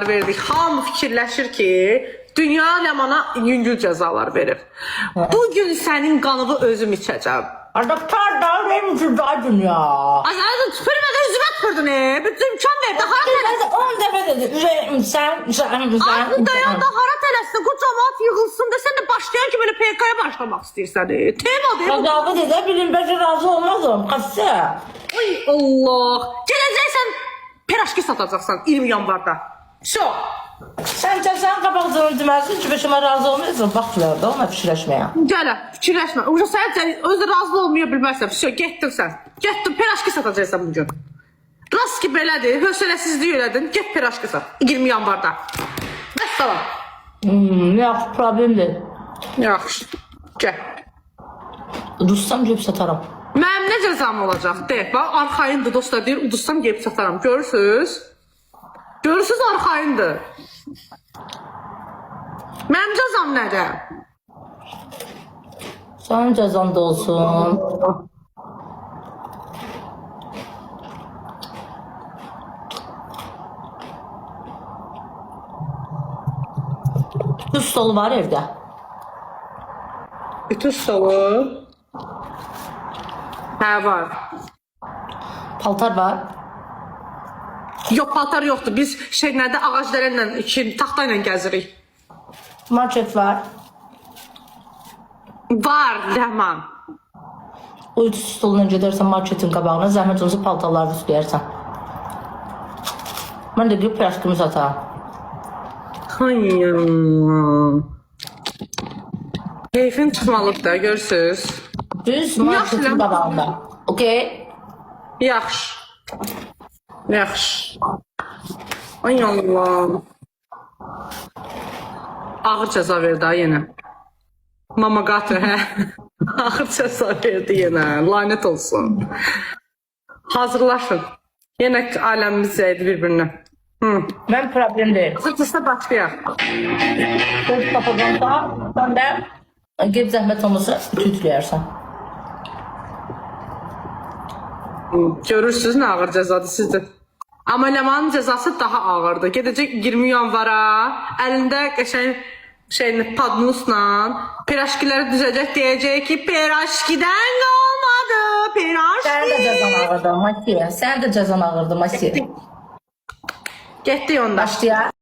verdik. Hamı fikirləşir ki, dünya Ləmana yüngül cəzalar verir. Bugün sənin qanını özüm içəcəm. Adaptar da vermişsin daha dünya. Ay sen tüpürmeden yüzüme tüpürdün bütün imkan verdi. Ben 10 defa dedim. Sen. Aklın dayandı hara tələsin. Bu cemaat yığılsın da sen de başlayan ki böyle PK'ya başlamak istiyorsan. Tema değil mi? Kazavı edebilirim. Ben razı olmazım. Kaçsa. Ay Allah. Geleceksen peraşki satacaksan 20 yanvarda. Şu. Sen qabaqcını deməlisin ki, başıma razı olmayasın. Baxtılar da ona fikirləşməyə. Gələ, fikirləşmə. Uca sən özü razı olmaya bilməzsən. Все, getdin sən. Getdin, peraşki satacaqsan bugün. Rast ki belədir, hövsələsizlik elədin. Get peraşki sat. 20 yanvarda. Vəssalam. Yaxşı, problemdir. Yaxşı. Gəl. Udursam gəlib sataram. Mənim nə cəzam olacaq? De, bax, arxayındır dostlar deyir, udursam gəlib sataram. Görürsünüz? Görürsünüz arxayındır. Mənim cəzam nədir? Sənin cəzan da olsun. Tuz stolu var evdə. Bütün stolu. Hə, var. Paltar var. Yox, paltar yoxdur. Biz nədə ağaclarla, taxta ilə gəzirik. Market var. Var, Ləman. Uydu stoluna gedərsən marketin qabağına, zəhmət olsa paltarları üstləyərsən. Mən də deyib piraşkımı sataram. Hayır. Keyfin çıxmalıdır da, görürsünüz. Düz marketin qabağında. Okey? Yaxşı. Yaxşı. Ay Allah. Ağır cəza verdi ha yenə. Mama qatı, hə? Ağır cəza verdi yenə. Lanet olsun. Hazırlaşın. Yenə aləmimiz zəydi bir-birinə. Mən problem deyil. Hazırcasına başlayaq. Söz tapacaqda, sən də gedib zəhmət olmasa tütləyərsən. Görürsünüz nə ağır cəzadır sizdə. Amma Ləmanın cəzası daha ağırdır. Gedəcək 20 yanvara, əlində qəşəng padnusla piraşkiləri düzəcək, deyəcək ki, piraşkidən qalmadı, piraşki. Sən də cəzan ağırdı, Masiyə. Sən də cəzan ağırdı, Masiyə. Getdik onda. Başlayaq.